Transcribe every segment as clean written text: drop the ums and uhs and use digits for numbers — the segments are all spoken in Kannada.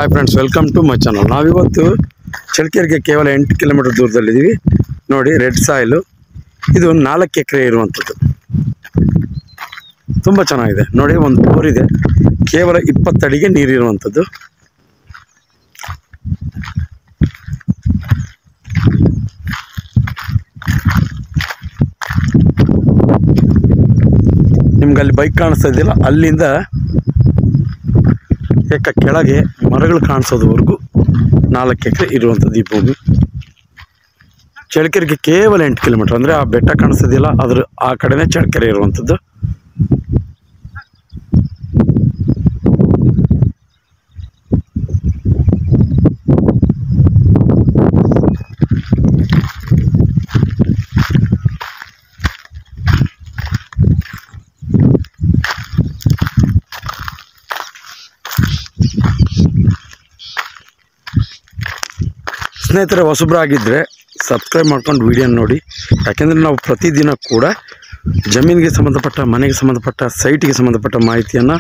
Hi friends, welcome to my channel. ನಾವಿವತ್ತು ಚಳ್ಳಕೆರೆಗೆ ಕೇವಲ 8 ಕಿಲೋಮೀಟರ್ ದೂರದಲ್ಲಿದ್ದೀವಿ. ನೋಡಿ, ರೆಡ್ ಸಾಯಿಲು. ಇದು 4 ಎಕರೆ ಇರುವಂಥದ್ದು. ತುಂಬ ಚೆನ್ನಾಗಿದೆ. ನೋಡಿ, ಒಂದು ಬೋರ್ ಇದೆ. ಕೇವಲ 20 ಅಡಿಗೆ ನೀರಿರುವಂಥದ್ದು. ನಿಮ್ಗೆ ಅಲ್ಲಿ ಬೈಕ್ ಕಾಣಿಸ್ತಾ ಇದೆಯಲ್ಲ, ಅಲ್ಲಿಂದ ಕೆಳಗೆ ಮರಗಳು ಕಾಣಿಸೋದವರೆಗೂ 4 ಎಕರೆ ಇರುವಂಥದ್ದು ಈ ಭೂಮಿ. ಚಳ್ಳಕೆರೆಗೆ ಕೇವಲ 8 ಕಿಲೋಮೀಟರ್. ಅಂದರೆ ಆ ಬೆಟ್ಟ ಕಾಣಿಸ್ತಿದೆಯಲ್ಲ, ಅದ್ರ ಆ ಕಡೆನೇ ಚಳ್ಳಕೆರೆ ಇರುವಂಥದ್ದು. ಸ್ನೇಹಿತರೆ, ಹೊಸಬ್ರಾಗಿದ್ದರೆ ಸಬ್ಸ್ಕ್ರೈಬ್ ಮಾಡ್ಕೊಂಡು ವಿಡಿಯೋ ನೋಡಿ. ಯಾಕೆಂದರೆ ನಾವು ಪ್ರತಿದಿನ ಕೂಡ ಜಮೀನಿಗೆ ಸಂಬಂಧಪಟ್ಟ, ಮನೆಗೆ ಸಂಬಂಧಪಟ್ಟ, ಸೈಟಿಗೆ ಸಂಬಂಧಪಟ್ಟ ಮಾಹಿತಿಯನ್ನು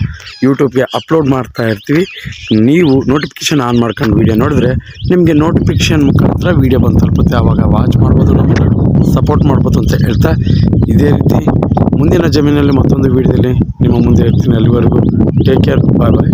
ಯೂಟ್ಯೂಬ್ಗೆ ಅಪ್ಲೋಡ್ ಮಾಡ್ತಾ ಇರ್ತೀವಿ. ನೀವು ನೋಟಿಫಿಕೇಷನ್ ಆನ್ ಮಾಡ್ಕೊಂಡು ವಿಡಿಯೋ ನೋಡಿದ್ರೆ ನಿಮಗೆ ನೋಟಿಫಿಕೇಷನ್ ಮುಖಾಂತರ ವಿಡಿಯೋ ಬಂದು ತಲುಪುತ್ತೆ. ಆವಾಗ ವಾಚ್ ಮಾಡ್ಬೋದು, ನಮಗೆ ಸಪೋರ್ಟ್ ಮಾಡ್ಬೋದು ಅಂತ ಹೇಳ್ತಾ, ಇದೇ ರೀತಿ ಮುಂದಿನ ಜಮೀನಲ್ಲಿ ಮತ್ತೊಂದು ವಿಡಿಯೋದಲ್ಲಿ ನಿಮ್ಮ ಮುಂದೆ ಇರ್ತೀನಿ. ಅಲ್ಲಿವರೆಗೂ ಟೇಕ್ ಕೇರ್, ಬಾಯ್ ಬಾಯ್.